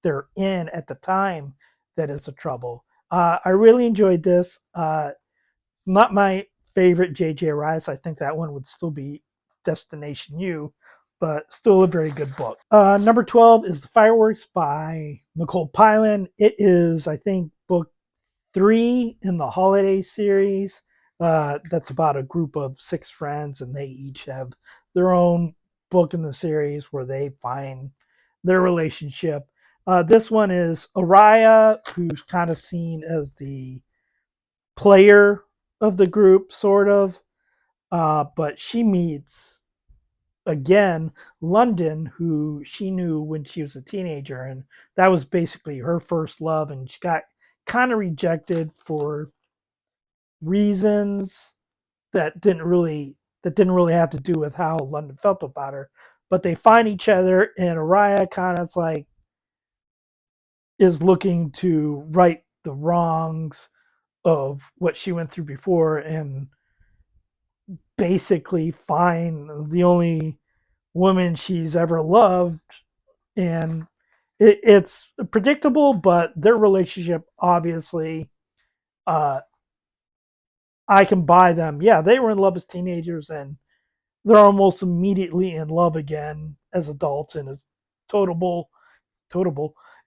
they're in at the time that is the trouble. I really enjoyed this. Not my favorite J.J. Arias. I think that one would still be Destination U, but still a very good book. Number 12 is The Fireworks by Nicole Pylon. It is, I think, book 3 in the holiday series. That's about a group of 6 friends, and they each have their own book in the series where they find their relationship. This one is Araya, who's kind of seen as the player of the group, sort of. But she meets again London, who she knew when she was a teenager, and that was basically her first love, and she got kind of rejected for reasons that didn't really have to do with how London felt about her. But they find each other, and Araya kind of like is looking to right the wrongs of what she went through before, and basically find the only woman she's ever loved. And it's predictable, but their relationship obviously, uh, I can buy them. Yeah, they were in love as teenagers, and they're almost immediately in love again as adults, and it's totable.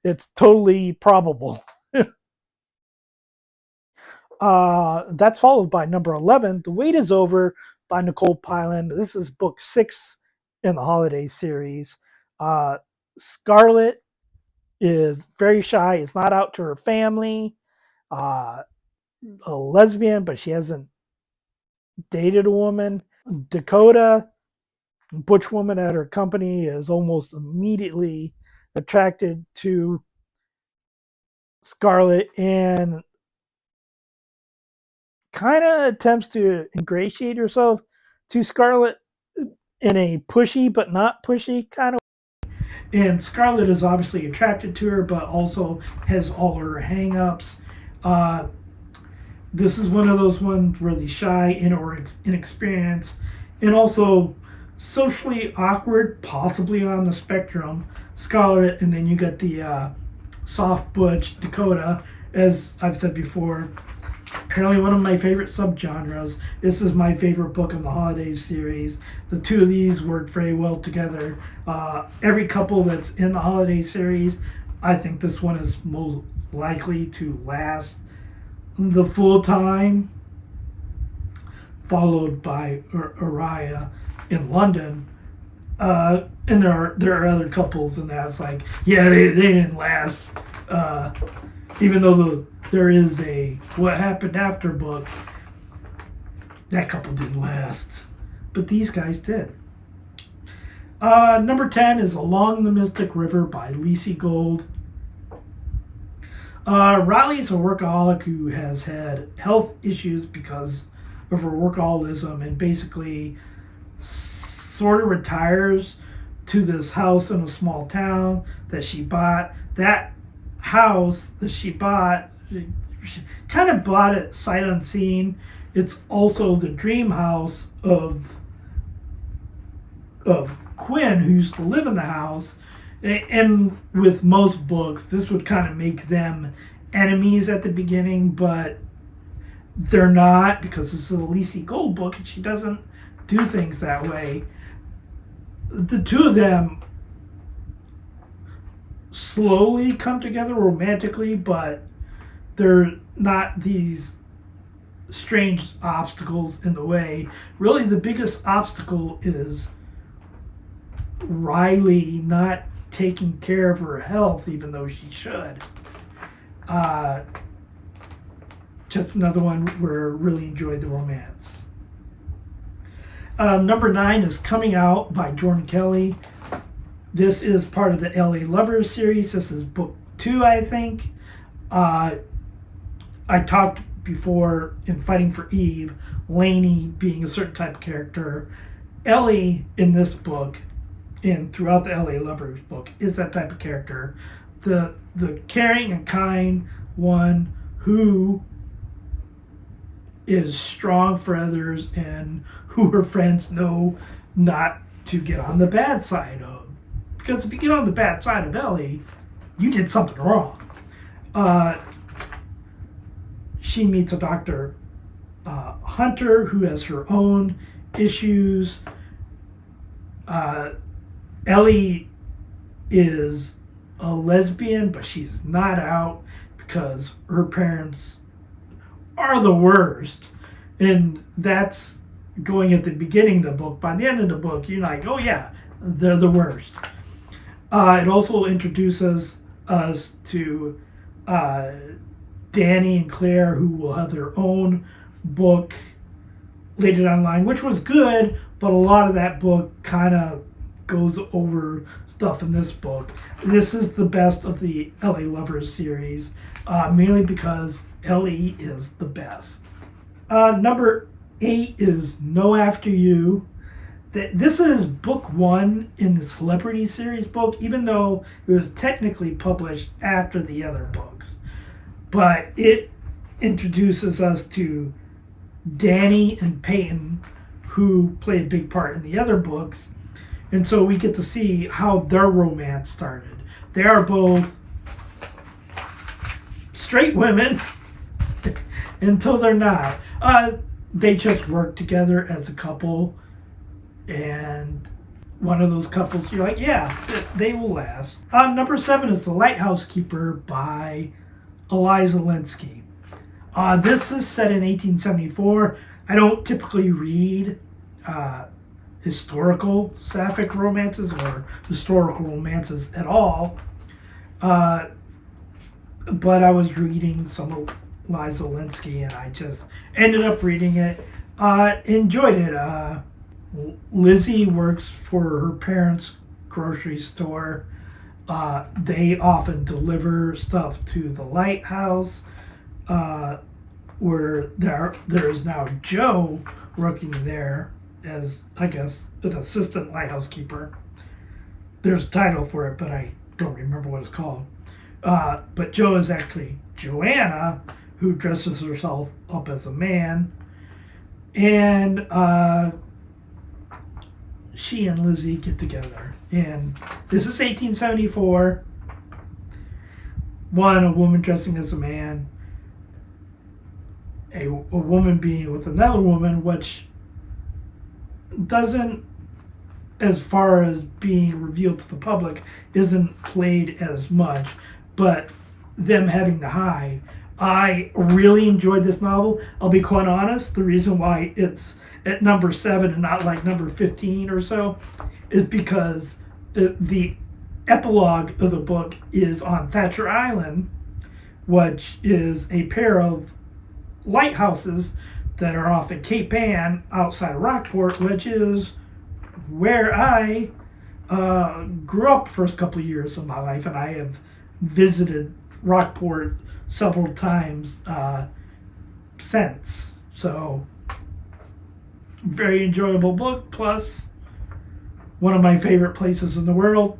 It's totally probable. That's followed by number 11, The Wait is Over by Nicole Pylon. This is book 6 in the holiday series. Scarlett is very shy, is not out to her family, uh, a lesbian, but she hasn't dated a woman. Dakota, butch woman at her company, is almost immediately attracted to Scarlett and kind of attempts to ingratiate herself to Scarlett in a pushy but not pushy kind of. And Scarlett is obviously attracted to her, but also has all her hang-ups. Uh, this is one of those ones where the shy or inexperienced and also socially awkward, possibly on the spectrum, Scarlett, and then you got the soft butch Dakota, as I've said before. Apparently, one of my favorite subgenres. This is my favorite book in the holidays series. The two of these work very well together. Every couple that's in the holiday series, I think this one is most likely to last the full time, followed by Araya in London. And there are other couples, and that's like, yeah, they didn't last. Even though there is a what happened after book, that couple didn't last, but these guys did. Number 10 is Along the Mystic River by Lacey Gold. Riley is a workaholic who has had health issues because of her workaholism, and basically sort of retires to this house in a small town that she bought. That house that she bought, she kind of bought it sight unseen. It's also the dream house of Quinn, who used to live in the house. And with most books, this would kind of make them enemies at the beginning, but they're not, because this is a Lacey Gold book and she doesn't do things that way. The two of them slowly come together romantically, but they're not these strange obstacles in the way. Really, the biggest obstacle is Riley not taking care of her health, even though she should. Just another one where I really enjoyed the romance. Number 9 is Coming Out by Jordan Kelly. This is part of the LA Lovers series. This is book 2, I think. I talked before in Fighting for Eve, Lainey being a certain type of character. Ellie in this book and throughout the LA Lovers book is that type of character. The caring and kind one who is strong for others and who her friends know not to get on the bad side of. Because if you get on the bad side of Ellie, you did something wrong. She meets a Dr. Hunter who has her own issues. Ellie is a lesbian, but she's not out because her parents are the worst. And that's going at the beginning of the book. By the end of the book, you're like, oh yeah, they're the worst. It also introduces us to Danny and Claire, who will have their own book later down the line, which was good, but a lot of that book kind of goes over stuff in this book. This is the best of the LA Lovers series, mainly because Ellie is the best. Number 8 is No After You. This is book 1 in the Celebrity series book, even though it was technically published after the other books. But it introduces us to Danny and Peyton, who play a big part in the other books. And so we get to see how their romance started. They are both straight women until they're not. They just work together as a couple. And one of those couples, you're like, yeah, they will last. Number 7 is The Lighthouse Keeper by Eliza Linsky. This is set in 1874. I don't typically read historical sapphic romances or historical romances at all. But I was reading some of Eliza Linsky and I just ended up reading it. Enjoyed it. Lizzie works for her parents' grocery store. They often deliver stuff to the lighthouse, where there is now Joe working there as, I guess, an assistant lighthouse keeper. There's a title for it, but I don't remember what it's called. But Joe is actually Joanna, who dresses herself up as a man. And she and Lizzie get together. And this is 1874. A woman dressing as a man. A woman being with another woman, which doesn't, as far as being revealed to the public, isn't played as much. But them having to hide. I really enjoyed this novel. I'll be quite honest. The reason why it's at number 7 and not like number 15 or so is because the epilogue of the book is on Thatcher Island, which is a pair of lighthouses that are off at Cape Ann outside of Rockport, which is where I grew up the first couple of years of my life, and I have visited Rockport several times since. So, very enjoyable book, plus one of my favorite places in the world.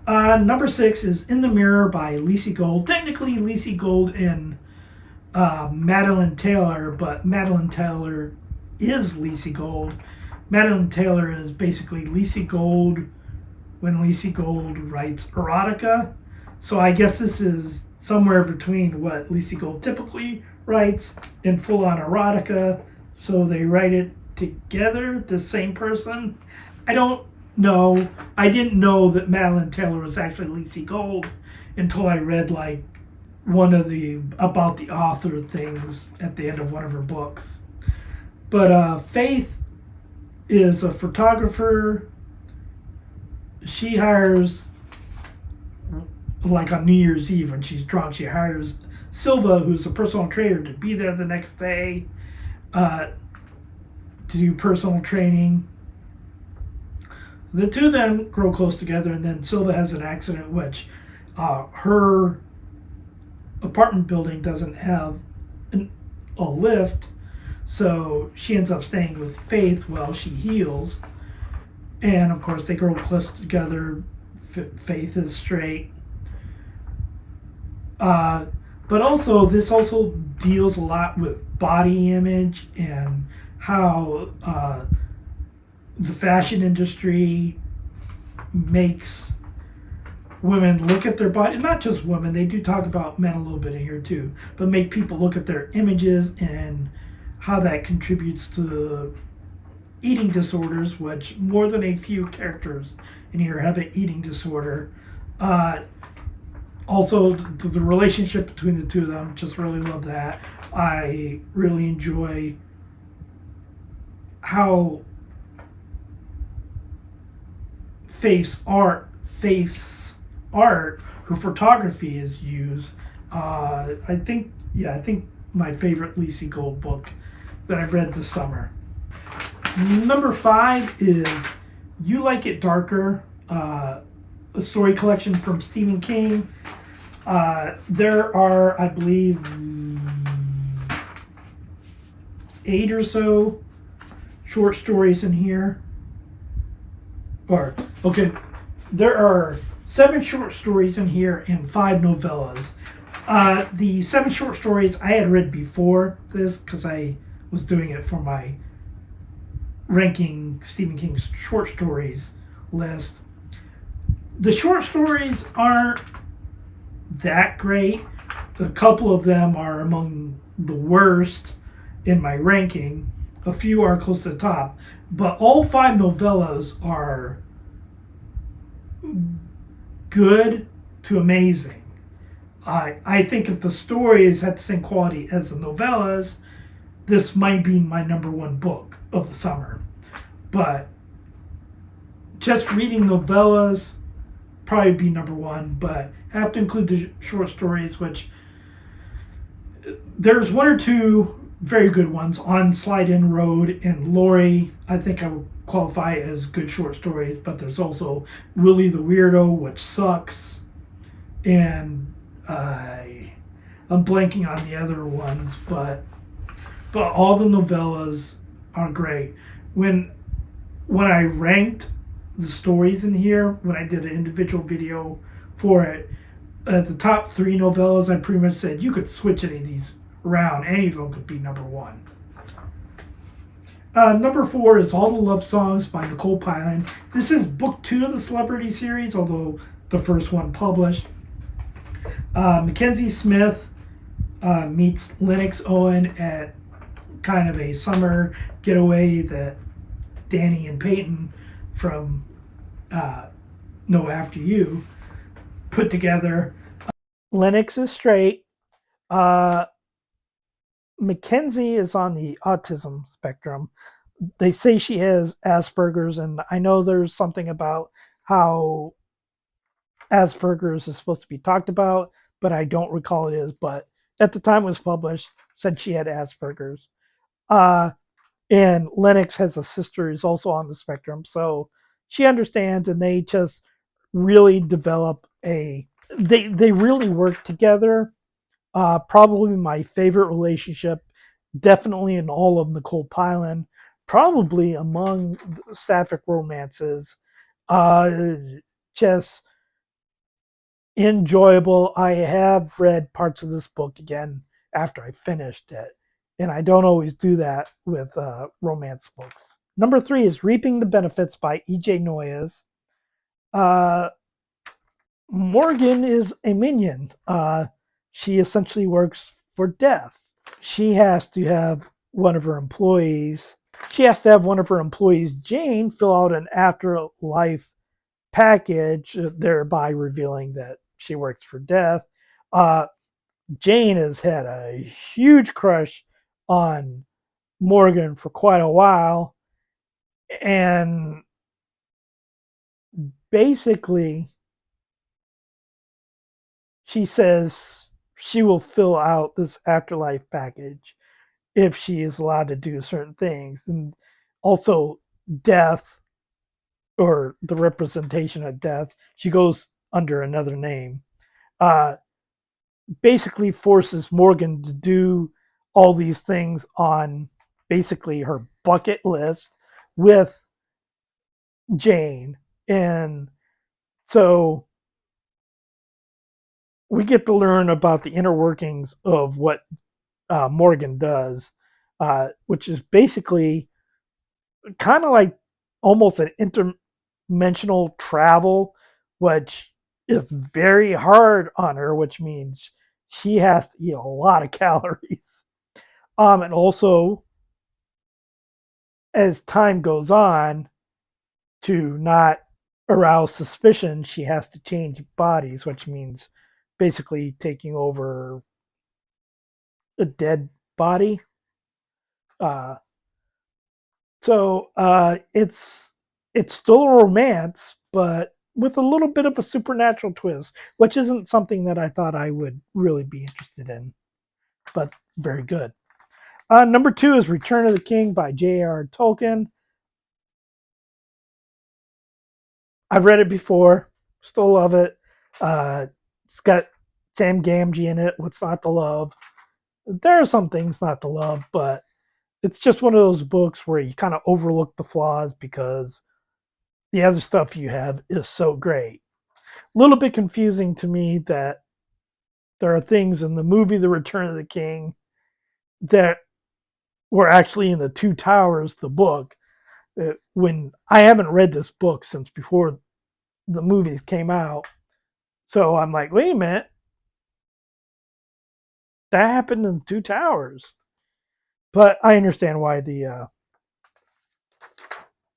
Number 6 is In the Mirror by Lacey Gold. Technically, Lacey Gold and Madeline Taylor, but Madeline Taylor is Lacey Gold. Madeline Taylor is basically Lacey Gold when Lacey Gold writes erotica. So I guess this is somewhere between what Lacey Gold typically writes and full-on erotica. So they write it together, the same person. I don't know. I didn't know that Madeline Taylor was actually Lacey Gold until I read like one of the about the author things at the end of one of her books. But Faith is a photographer. She hires, like on New Year's Eve when she's drunk, she hires Silva, who's a personal trainer, to be there the next day to do personal training. The two of them grow close together, and then Silva has an accident which her apartment building doesn't have a lift, so she ends up staying with Faith while she heals. And of course, they grow close together. Faith is straight. But also, this also deals a lot with body image and how the fashion industry makes women look at their body. Not just women, they do talk about men a little bit in here too, but make people look at their images and how that contributes to eating disorders, which more than a few characters in here have an eating disorder. Also, the relationship between the two of them, just really love that. I really enjoy how Faith's art, her photography is used. I think my favorite Lacey Gold book that I've read this summer. Number 5 is You Like It Darker, a story collection from Stephen King. There are, I believe, 8 or so short stories in here. There are 7 short stories in here and 5 novellas. The 7 short stories I had read before this because I was doing it for my ranking Stephen King's short stories list. The short stories aren't that great. A couple of them are among the worst in my ranking. A few are close to the top. But all 5 novellas are good to amazing. I think if the stories had the same quality as the novellas, this might be my number 1 book of the summer. But just reading novellas probably be number 1, but have to include the short stories, which there's 1 or 2 very good ones. On Slide In Road and Lori, I think I would qualify as good short stories, but there's also Willie the Weirdo, which sucks, and I'm blanking on the other ones, but all the novellas are great. When I ranked the stories in here, when I did an individual video for it, at the top 3 novellas, I pretty much said you could switch any of these around. Any of them could be number 1. Number 4 is All the Love Songs by Nicole Pylon. This is book 2 of the Celebrity series, although the first one published. Mackenzie Smith meets Lennox Owen at kind of a summer getaway that Danny and Peyton from No After You put together. Lennox is straight. Uh, Mackenzie is on the autism spectrum. They say she has Asperger's, and I know there's something about how Asperger's is supposed to be talked about, but I don't recall it is. But at the time it was published, said she had Asperger's. Uh, and Lennox has a sister who's also on the spectrum, so she understands, and they just really develop a. They really work together. Probably my favorite relationship, definitely in all of Nicole Pylon, probably among sapphic romances. Uh, just enjoyable. I have read parts of this book again after I finished it, and I don't always do that with romance books. Number three is Reaping the Benefits by E.J. Noyes. Uh, Morgan is a minion. She essentially works for death. She has to have one of her employees. She has to have one of her employees, Jane, fill out an afterlife package, thereby revealing that she works for death. Uh, Jane has had a huge crush on Morgan for quite a while, and basically, she says she will fill out this afterlife package if she is allowed to do certain things. And also, death or the representation of death, she goes under another name. Uh, Basically forces Morgan to do all these things on basically her bucket list with Jane. And so we get to learn about the inner workings of what Morgan does, which is basically kind of like almost an interdimensional travel, which is very hard on her, which means she has to eat a lot of calories. And also, as time goes on, to not arouse suspicion, she has to change bodies, which means basically taking over a dead body. Uh, it's still a romance, but with a little bit of a supernatural twist, which isn't something that I thought I would really be interested in, but very good. Number two is Return of the King by J.R. Tolkien. I've read it before, still love it. It's got Sam Gamgee in it. What's not to love? There are some things not to love, but it's just one of those books where you kind of overlook the flaws because the other stuff you have is so great. A little bit confusing to me that there are things in the movie The Return of the King that were actually in the Two Towers, the book. When I haven't read this book since before the movies came out, so I'm like, wait a minute, that happened in Two Towers. But I understand why the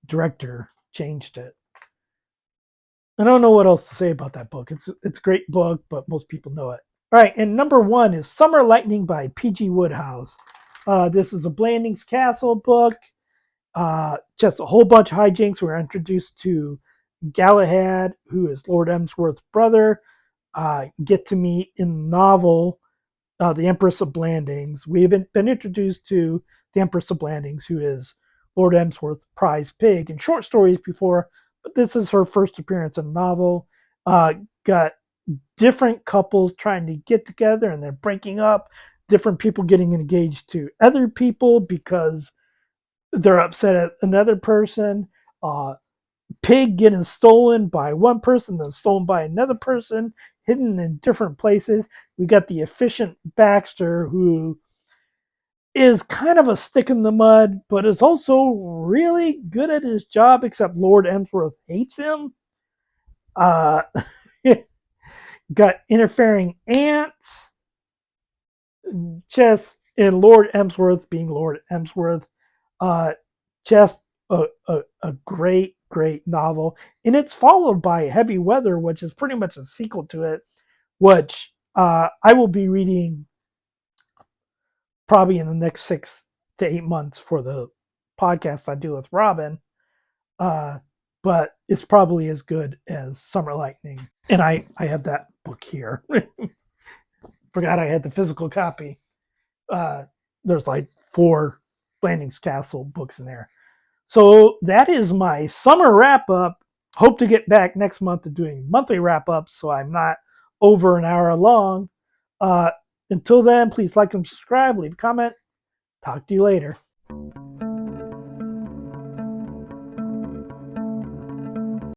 director changed it. I don't know what else to say about that book. It's a great book, but most people know it. All right, and number one is Summer Lightning by P.G. Wodehouse. This is a Blandings Castle book. Just a whole bunch of hijinks. We're introduced to Galahad, who is Lord Emsworth's brother. Get to meet in the novel the Empress of Blandings. We have been introduced to the Empress of Blandings, who is Lord Emsworth's prize pig, in short stories before, but this is her first appearance in a novel. Got different couples trying to get together and they're breaking up, different people getting engaged to other people because they're upset at another person. Pig getting stolen by one person, then stolen by another person, hidden in different places. We got the efficient Baxter, who is kind of a stick in the mud, but is also really good at his job, except Lord Emsworth hates him. Uh, got interfering ants, just and Lord Emsworth being Lord Emsworth. Uh, just a great novel. And it's followed by Heavy Weather, which is pretty much a sequel to it, which I will be reading probably in the next 6 to 8 months for the podcast I do with Robin. But it's probably as good as Summer Lightning. And I have that book here. Forgot I had the physical copy. There's like 4 Blandings Castle books in there. So that is my summer wrap up. Hope to get back next month to doing monthly wrap ups so I'm not over an hour long. Uh, until then, please like and subscribe, leave a comment. Talk to you later.